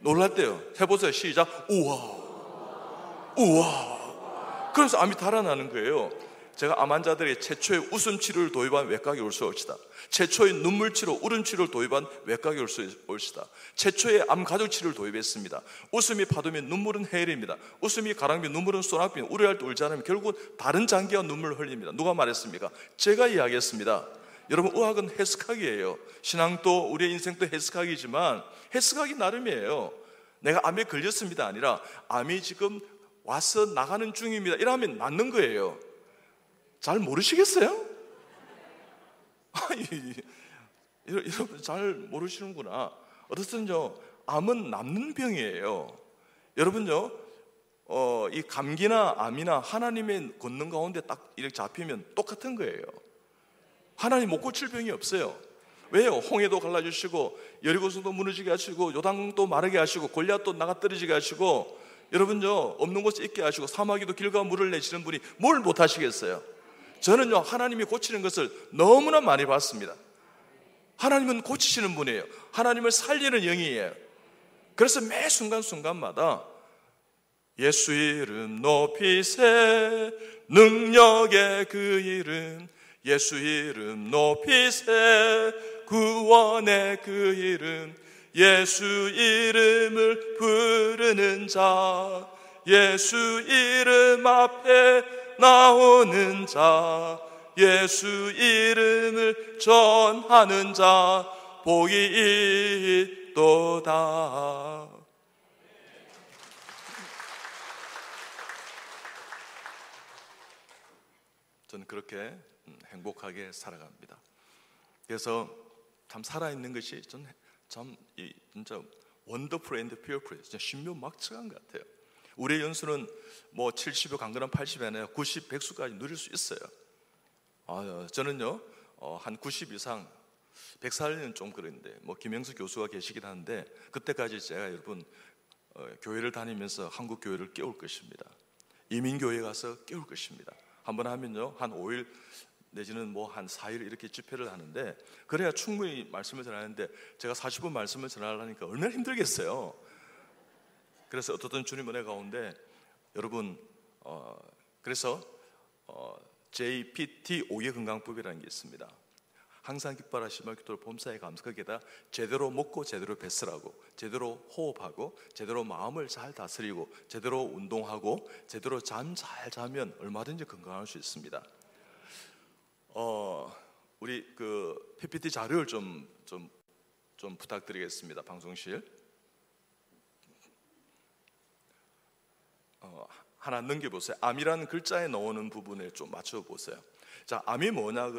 놀랐대요. 해보세요. 시작. 우와 우와. 그래서 암이 달아나는 거예요. 제가 암 환자들에게 최초의 웃음 치료를 도입한 외과에 올 수 올시다. 최초의 눈물 치료, 울음 치료를 도입한 외과에 올 수 올시다. 최초의 암 가족 치료를 도입했습니다. 웃음이 파도면 눈물은 해일입니다. 웃음이 가랑비면 눈물은 소낙비면 우려할 때 울지 않으면 결국 다른 장기와 눈물을 흘립니다. 누가 말했습니까? 제가 이야기했습니다. 여러분, 의학은 해석학이에요. 신앙도 우리의 인생도 해석학이지만 해석하기 나름이에요. 내가 암에 걸렸습니다 아니라 암이 지금 와서 나가는 중입니다 이러면 맞는 거예요. 잘 모르시겠어요? 여러분 잘 모르시는구나. 어떻든요, 암은 남는 병이에요. 여러분요, 이 감기나 암이나 하나님의 권능 가운데 딱 이렇게 잡히면 똑같은 거예요. 하나님 못 고칠 병이 없어요. 왜요? 홍해도 갈라주시고 여리고성도 무너지게 하시고 요단강도 마르게 하시고 골리앗도 나가 떨어지게 하시고 여러분요, 없는 곳에 있게 하시고 사마귀도 길과 물을 내시는 분이 뭘 못하시겠어요? 저는요, 하나님이 고치는 것을 너무나 많이 봤습니다. 하나님은 고치시는 분이에요. 하나님을 살리는 영이에요. 그래서 매 순간순간마다 예수 이름 높이세, 능력의 그 이름, 예수 이름 높이세, 구원의 그 이름, 예수 이름을 부르는 자, 예수 이름 앞에 나오는 자, 예수 이름을 전하는 자 복이 있도다. 저는 그렇게 행복하게 살아갑니다. 그래서 참 살아있는 것이 참 진짜 원더풀 앤드 퓨어풀, 진짜 신묘막측한 것 같아요. 우리의 연수는 뭐 70여 강건한 80이 아니라 90, 100수까지 누릴 수 있어요. 저는요, 한 90 이상, 100살은 좀 그런데 뭐 김영수 교수가 계시긴 하는데 그때까지 제가 여러분 교회를 다니면서 한국 교회를 깨울 것입니다. 이민교회 가서 깨울 것입니다. 한번 하면요, 한 5일 내지는 뭐 한 4일 이렇게 집회를 하는데 그래야 충분히 말씀을 전하는데 제가 40분 말씀을 전하려니까 얼마나 힘들겠어요. 그래서 어떻든 주님 은혜 가운데 여러분 그래서 JPT 5개 건강법이라는 게 있습니다. 항상 기뻐하시며 기도를 봄사에 감사하게다 제대로 먹고 제대로 뱃으라고, 제대로 호흡하고 제대로 마음을 잘 다스리고 제대로 운동하고 제대로 잠 잘 자면 얼마든지 건강할 수 있습니다. 우리 그 PPT 자료를 좀 부탁드리겠습니다. 방송실 하나 넘겨보세요. 암이라는 글자에 나오는 부분에 좀 맞춰보세요. 자, 암이 뭐냐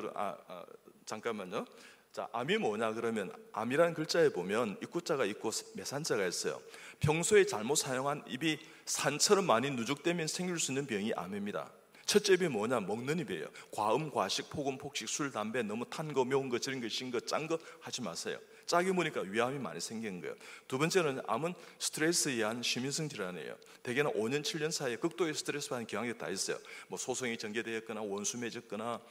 잠깐만요. 자, 암이 뭐냐 그러면 암이라는 글자에 보면 입구자가 있고 매산자가 있어요. 평소에 잘못 사용한 입이 산처럼 많이 누적되면 생길 수 있는 병이 암입니다. 첫째 병이 뭐냐? 먹는 입이에요. 과음, 과식, 폭음, 폭식, 술, 담배, 너무 탄 거, 매운 거, 저런 거, 신 거, 짠 거 하지 마세요. 짜게 먹으니까 위암이 많이 생기는 거예요. 두 번째는 암은 스트레스에 의한 심인성 질환이에요. 대개는 5년, 7년 사이에 극도의 스트레스 받는 경향이 다 있어요. 뭐 소송이 전개되었거나 원수 맺었거나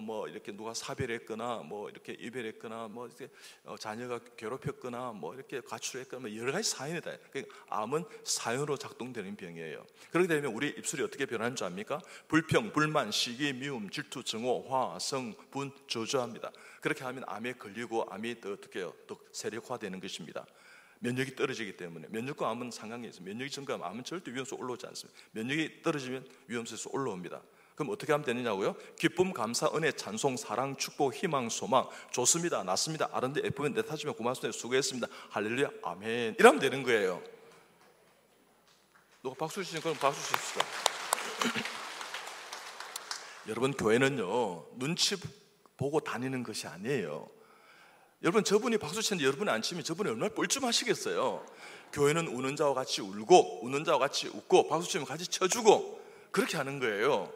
뭐 이렇게 누가 사별했거나 뭐 이렇게 이별했거나 뭐 이렇게 자녀가 괴롭혔거나 뭐 이렇게 가출했거나 뭐 여러 가지 사연이다. 그러니까 암은 사연으로 작동되는 병이에요. 그렇게 되면 우리 입술이 어떻게 변하는 줄 압니까? 불평, 불만, 시기, 미움, 질투, 증오, 화, 성, 분, 저주합니다. 그렇게 하면 암에 걸리고 암이 더 어떻게 해요? 더 세력화되는 것입니다. 면역이 떨어지기 때문에. 면역과 암은 상관이 있어요. 면역이 증가하면 암은 절대 위험수 올라오지 않습니다. 면역이 떨어지면 위험수에서 올라옵니다. 그럼 어떻게 하면 되느냐고요? 기쁨, 감사, 은혜, 찬송, 사랑, 축복, 희망, 소망. 좋습니다, 낫습니다, 아른데 F면 내 타주면 고맙습니다, 수고했습니다, 할렐루야, 아멘. 이러면 되는 거예요. 누가 박수 주시는 건 박수 주십시다. 여러분, 교회는요 눈치 보고 다니는 것이 아니에요. 여러분, 저분이 박수 치는데 여러분이 안 치면 저분이 얼마나 뻘쭘하시겠어요. 교회는 우는 자와 같이 울고 우는 자와 같이 웃고 박수 치면 같이 쳐주고 그렇게 하는 거예요.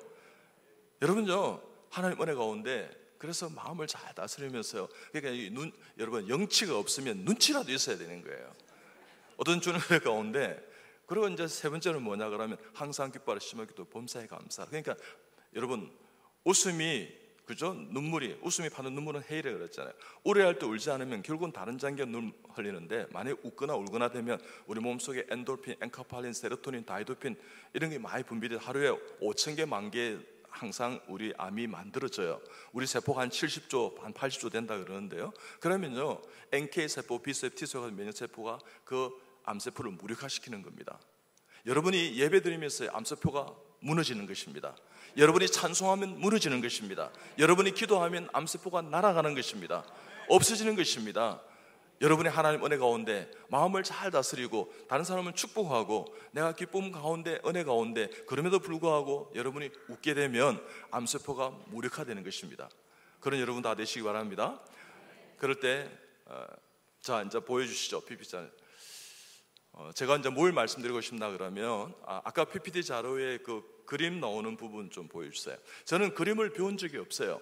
여러분요, 하나님 은혜 가운데 그래서 마음을 잘 다스리면서요. 그러니까 여러분, 영치가 없으면 눈치라도 있어야 되는 거예요. 어떤 주는 은혜 가운데. 그리고 이제 세 번째는 뭐냐 그러면 항상 기뻐하시며 기도 범사에 감사. 그러니까 여러분, 웃음이 그죠? 눈물이, 웃음이 파는 눈물은 해이라 그랬잖아요. 우려할 때 울지 않으면 결국은 다른 장기가 눈 흘리는데, 만약에 웃거나 울거나 되면 우리 몸속에 엔돌핀, 엔카팔린, 세로토닌, 다이도핀 이런 게 많이 분비돼 하루에 5,000개, 10,000개 항상 우리 암이 만들어져요. 우리 세포가 한 70조, 한 80조 된다 그러는데요. 그러면요, NK 세포, B 세포, T 세포, 면역 세포가 그 암세포를 무력화시키는 겁니다. 여러분이 예배드리면서 암세포가 무너지는 것입니다. 여러분이 찬송하면 무너지는 것입니다. 여러분이 기도하면 암세포가 날아가는 것입니다. 없어지는 것입니다. 여러분의 하나님 은혜 가운데 마음을 잘 다스리고 다른 사람을 축복하고 내가 기쁨 가운데, 은혜 가운데, 그럼에도 불구하고 여러분이 웃게 되면 암세포가 무력화되는 것입니다. 그런 여러분 다 되시기 바랍니다. 그럴 때 자, 이제 보여주시죠. PPT. 제가 이제 뭘 말씀드리고 싶나 그러면 아까 PPT 자료에 그 그림 나오는 부분 좀 보여주세요. 저는 그림을 배운 적이 없어요.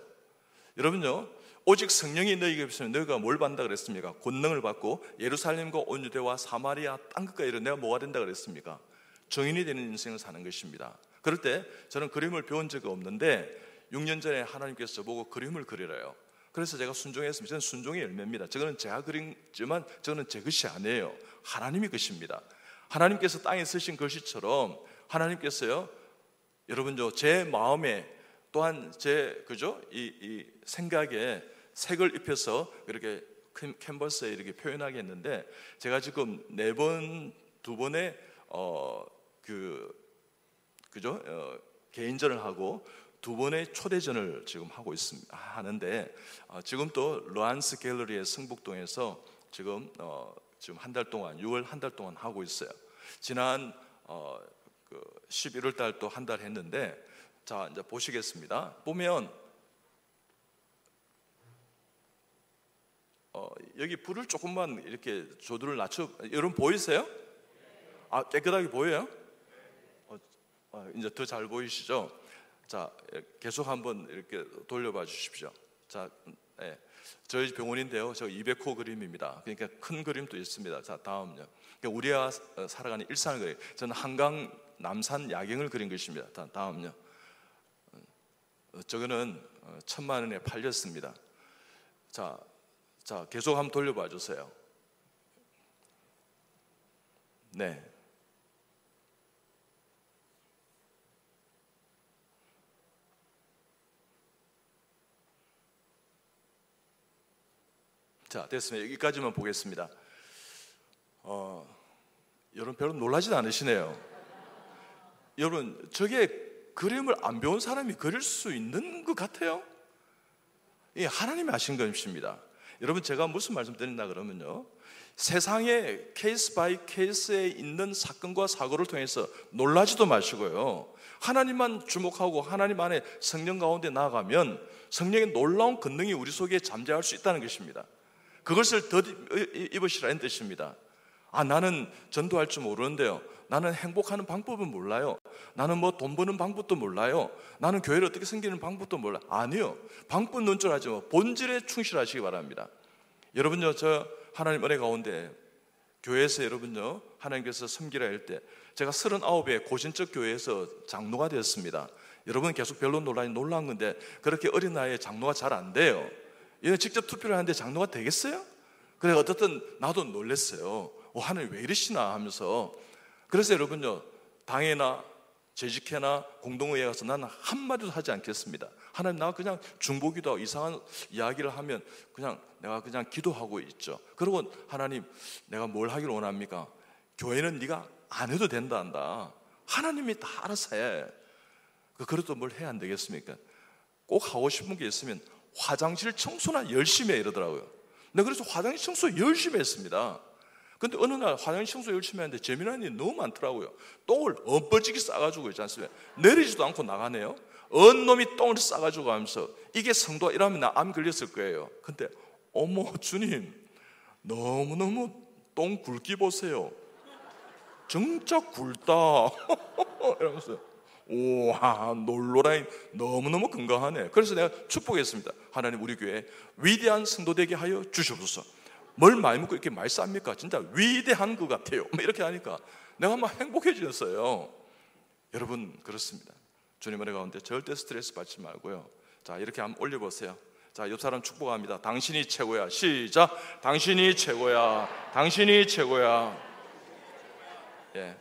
여러분요, 오직 성령이 너희에게 있으면 너희가 뭘 받는다 그랬습니까? 권능을 받고 예루살렘과 온 유대와 사마리아 땅끝까지 이르러 내가 뭐가 된다 그랬습니까? 정인이 되는 인생을 사는 것입니다. 그럴 때 저는 그림을 배운 적이 없는데 6년 전에 하나님께서 저보고 그림을 그리래요. 그래서 제가 순종했습니다. 저는 순종의 열매입니다. 저거는 제가 그리지만 저는 제 것이 아니에요. 하나님이 것입니다. 하나님께서 땅에 쓰신 글씨처럼 하나님께서요, 여러분 제 마음에 또한 제 그죠 이 생각에 색을 입혀서 이렇게 캔버스에 이렇게 표현하게 했는데, 제가 지금 4번, 2번의 그죠 개인전을 하고 2번의 초대전을 지금 하고 있습니다. 하는데 지금 또 르안스 갤러리의 성북동에서 지금 한 달 동안 6월 한 달 동안 하고 있어요. 지난 11월 달 또 한 달 했는데, 자 이제 보시겠습니다. 보면 여기 불을 조금만 이렇게 조도를 낮춰, 여러분 보이세요? 깨끗하게 보여요? 이제 더 잘 보이시죠? 자, 계속 한번 이렇게 돌려봐 주십시오. 자, 네. 저희 병원인데요, 저 200호 그림입니다. 그러니까 큰 그림도 있습니다. 자, 다음요. 그러니까 우리가 살아가는 일상을 그려요. 저는 한강 남산 야경을 그린 것입니다. 다음요. 저거는 1,000만 원에 팔렸습니다. 자, 계속 한번 돌려봐 주세요. 네. 자, 됐습니다. 여기까지만 보겠습니다. 여러분 별로 놀라지도 않으시네요. 여러분, 저게 그림을 안 배운 사람이 그릴 수 있는 것 같아요? 이 하나님이 하신 것입니다. 여러분, 제가 무슨 말씀 드린다 그러면요, 세상에 케이스 바이 케이스에 있는 사건과 사고를 통해서 놀라지도 마시고요, 하나님만 주목하고 하나님 안에 성령 가운데 나아가면 성령의 놀라운 권능이 우리 속에 잠재할 수 있다는 것입니다. 그것을 덧입으시라는 뜻입니다. 나는 전도할 줄 모르는데요, 나는 행복하는 방법은 몰라요, 나는 뭐 돈 버는 방법도 몰라요, 나는 교회를 어떻게 섬기는 방법도 몰라요. 아니요, 방법 논절하지 마. 본질에 충실하시기 바랍니다. 여러분요, 저 하나님 은혜 가운데 교회에서 여러분요, 하나님께서 섬기라 할 때 제가 39의 고신적 교회에서 장로가 되었습니다. 여러분 계속 별로 놀란 건데, 그렇게 어린 나이에 장로가 잘 안 돼요. 얘는 직접 투표를 하는데 장로가 되겠어요? 그래, 어쨌든 나도 놀랐어요. 하나님 왜 이러시나 하면서. 그래서 여러분요, 당회나 재직회나 공동의회 가서 나는 한마디도 하지 않겠습니다. 하나님, 나 그냥 중보기도 하고 이상한 이야기를 하면 내가 그냥 기도하고 있죠. 그리고 하나님, 내가 뭘 하기를 원합니까? 교회는 네가 안 해도 된다 한다. 하나님이 다 알아서 해. 그래도 뭘 해야 안 되겠습니까? 꼭 하고 싶은 게 있으면 화장실 청소나 열심히 해 이러더라고요. 내가 그래서 화장실 청소 열심히 했습니다. 근데 어느 날 화장실 청소 열심히 하는데 재미난 일이 너무 많더라고요. 똥을 엎어지게 싸가지고 있지 않습니까? 내리지도 않고 나가네요. 언 놈이 똥을 싸가지고 하면서, 이게 성도가 이러면 나 암 걸렸을 거예요. 근데 어머 주님, 너무너무 똥 굵기 보세요. 진짜 굵다. 이러면서 우와, 놀로라인 너무너무 건강하네. 그래서 내가 축복했습니다. 하나님, 우리 교회 위대한 성도 되게 하여 주시옵소서. 뭘 많이 먹고 이렇게 많이 쌉니까? 진짜 위대한 것 같아요. 이렇게 하니까 내가 막 행복해졌어요. 여러분, 그렇습니다. 주님 은혜 가운데 절대 스트레스 받지 말고요, 자, 이렇게 한번 올려보세요. 자, 옆 사람 축복합니다. 당신이 최고야. 시작. 당신이 최고야. 당신이 최고야. 예.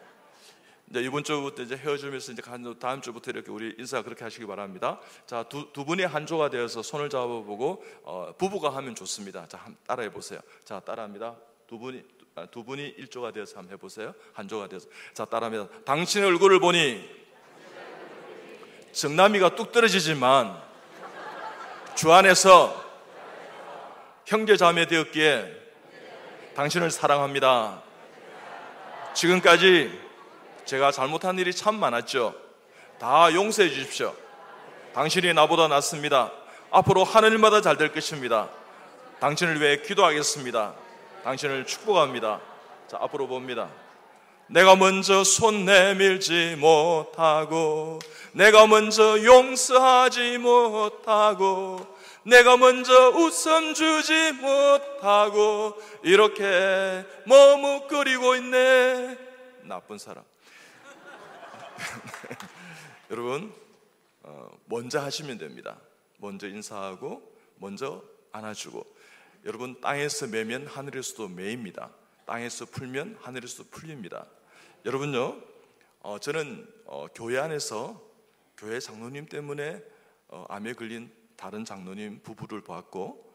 이제 이번 주부터 이제 헤어지면서 이제 다음 주부터 이렇게 우리 인사 그렇게 하시기 바랍니다. 자, 두 분이 한 조가 되어서 손을 잡아보고 부부가 하면 좋습니다. 자, 한번 따라해 보세요. 자, 따라합니다. 두 분이 일조가 되어서 한번 해보세요. 한 조가 되어서. 자, 따라합니다. 당신의 얼굴을 보니 정남이가 뚝 떨어지지만 주 안에서 형제 자매 되었기에 당신을 사랑합니다. 지금까지 제가 잘못한 일이 참 많았죠. 다 용서해 주십시오. 당신이 나보다 낫습니다. 앞으로 하는 일마다 잘 될 것입니다. 당신을 위해 기도하겠습니다. 당신을 축복합니다. 자, 앞으로 봅니다. 내가 먼저 손 내밀지 못하고, 내가 먼저 용서하지 못하고, 내가 먼저 웃음 주지 못하고, 이렇게 머뭇거리고 있네. 나쁜 사람. 여러분, 먼저 하시면 됩니다. 먼저 인사하고 먼저 안아주고. 여러분, 땅에서 매면 하늘에서도 매입니다. 땅에서 풀면 하늘에서도 풀립니다. 여러분요, 저는 교회 안에서 교회 장로님 때문에 암에 걸린 다른 장로님 부부를 봤고,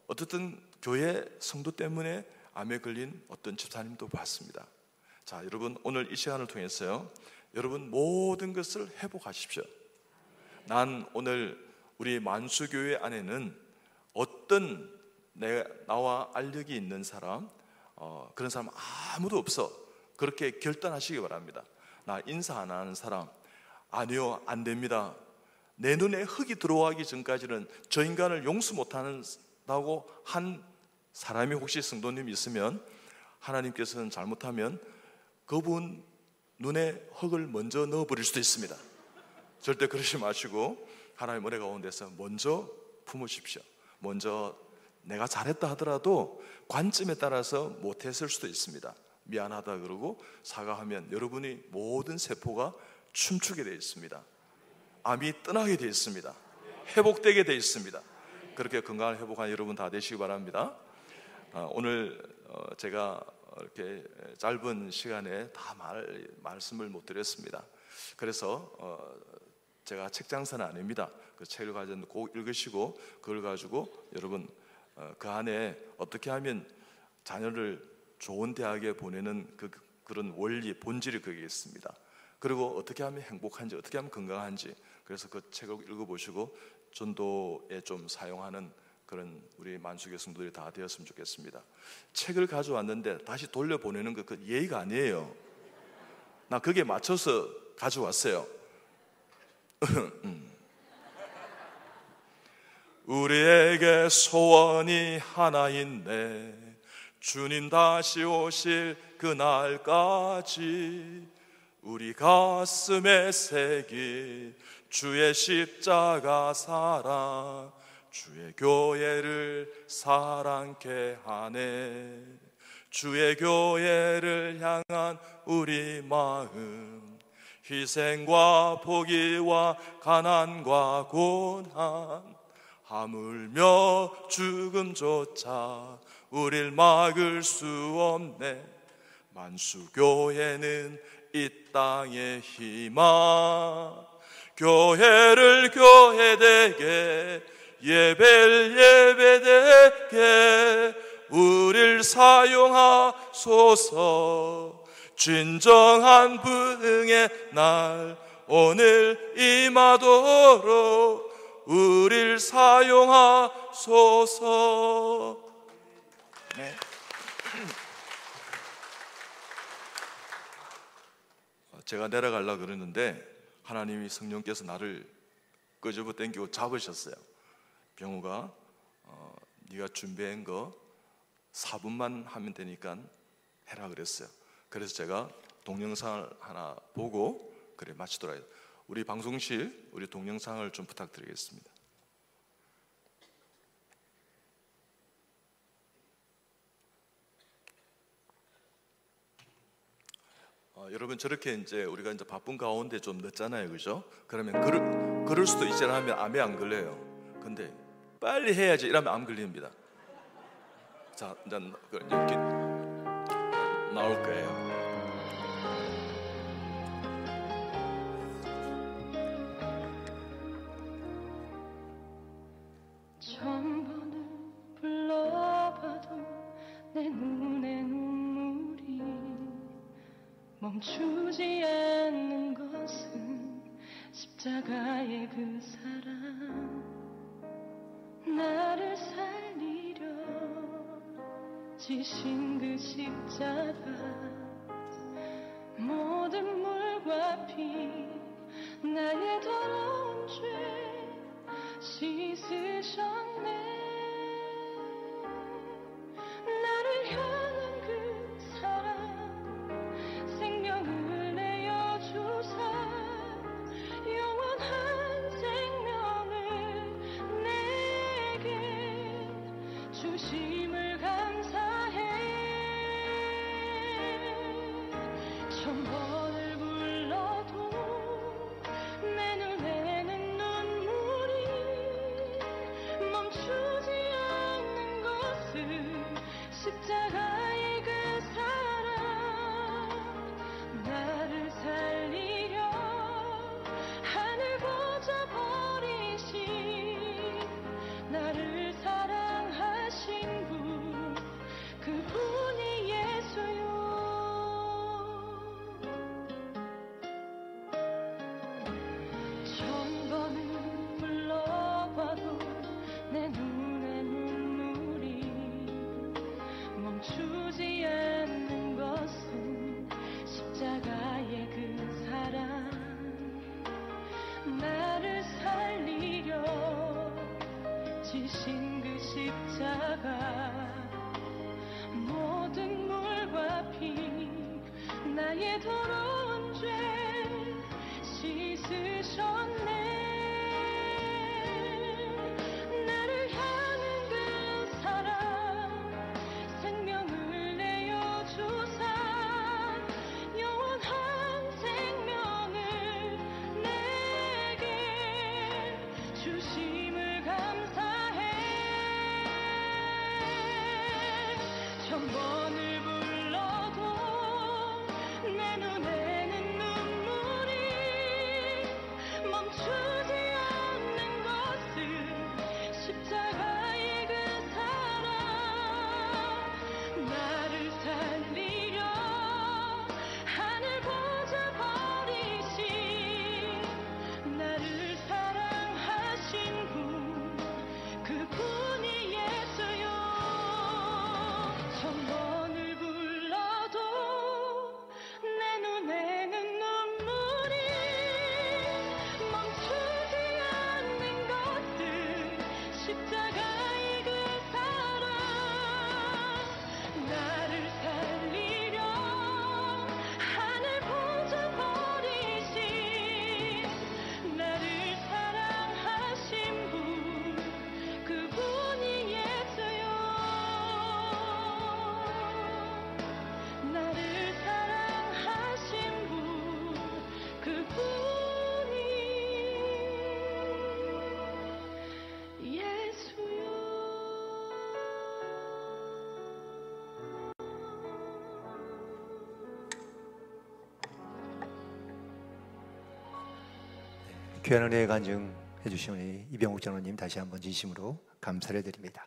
어떻든 교회 성도 때문에 암에 걸린 어떤 집사님도 봤습니다. 자, 여러분, 오늘 이 시간을 통해서요, 여러분 모든 것을 회복하십시오. 난 오늘 우리 만수교회 안에는 어떤 나와 알력이 있는 사람, 그런 사람 아무도 없어. 그렇게 결단하시기 바랍니다. 나 인사 안 하는 사람, 아니요, 안 됩니다. 내 눈에 흙이 들어가기 전까지는 저 인간을 용서 못한다고 한 사람이 혹시 성도님 있으면, 하나님께서는 잘못하면 그분 눈에 흙을 먼저 넣어버릴 수도 있습니다. 절대 그러지 마시고 하나님 은혜 가운데서 먼저 품으십시오. 먼저 내가 잘했다 하더라도 관점에 따라서 못했을 수도 있습니다. 미안하다 그러고 사과하면 여러분이 모든 세포가 춤추게 되어 있습니다. 암이 떠나게 되어 있습니다. 회복되게 되어 있습니다. 그렇게 건강을 회복한 여러분 다 되시기 바랍니다. 오늘 제가 이렇게 짧은 시간에 다 말씀을 못 드렸습니다. 그래서 제가 책 장사는 아닙니다. 그 책을 가지고 꼭 읽으시고 그걸 가지고 여러분 그 안에 어떻게 하면 자녀를 좋은 대학에 보내는 그런 원리, 본질이 거기에 있습니다. 그리고 어떻게 하면 행복한지, 어떻게 하면 건강한지, 그래서 그 책을 읽어보시고 전도에 좀 사용하는 그런 우리 만수교 성도들이 다 되었으면 좋겠습니다. 책을 가져왔는데 다시 돌려보내는 그 예의가 아니에요. 나 거기에 맞춰서 가져왔어요. 우리에게 소원이 하나 있네. 주님 다시 오실 그날까지 우리 가슴에 새길 주의 십자가 사랑, 주의 교회를 사랑케 하네. 주의 교회를 향한 우리 마음, 희생과 포기와 가난과 고난, 하물며 죽음조차 우릴 막을 수 없네. 만수교회는 이 땅의 희망, 교회를 교회되게, 예배를 예배되게 우릴 사용하소서. 진정한 부흥의 날 오늘 임하도록 우릴 사용하소서. 네. 제가 내려가려고 그러는데 하나님이 성령께서 나를 끄집어 당기고 잡으셨어요. 병우가 네가 준비한 거 4분만 하면 되니까 해라 그랬어요. 그래서 제가 동영상을 하나 보고 그래 마치도록 해요. 우리 방송실 우리 동영상을 좀 부탁드리겠습니다. 여러분 저렇게 이제 우리가 이제 바쁜 가운데 좀 늦잖아요, 그죠? 그러면 그럴 수도 있잖아 하면 암에 안 걸려요. 근데 빨리 해야지 이러면 암 걸립니다. 자, 이제 이렇게 나올 거예요. 천번을 불러봐도 내 눈에 눈물이 멈추지 않는 것은 십자가의 그 사랑, 나를 살리려 지신 그 십자가, 모든 물과 피 나의 더러운 죄 씻으셨네. 나를 향한 그 사랑, 생명을 내어주사 영원한 생명을 내게 주심을 감사해. 천번을 불러도 내 눈에는 눈물이 멈추지 않는 것은 십자가의 그 사랑, 나를 살리려 하늘 보좌 버리신, 나를 사랑하신 분, 그분이 예수요. 천번을 불러봐도 내 눈에 눈물이 멈추지 않는 것은 십자가의 그 사랑, 나를 살리려 지신 그 십자가, 모든 물과 피 나의 더러운 죄 씻으셨네. 나를 향한 그 사랑, 생명을 내어주사 영원한 생명을 내게 주심을 감사해. 천번을 불러도 내 눈에는 눈물이 멈추지 않는 것은 십자가의 그 사랑, 나를 살리려 하늘 보좌 버리신, 나를 사랑하신 분, 그분이 예수요. 천번을 불러도 내 눈에는 눈물이 멈추지 않는 것은 십자가의 그 사랑, 나를 살리려 하늘 보좌 버리신, 나를 사랑하신 분, 그분이 예수요. 나를 사랑하신 분, 그분이 예수요. 귀한 은혜에 간증해 주신 우리 이병욱 장로님 다시 한번 진심으로 감사를 드립니다.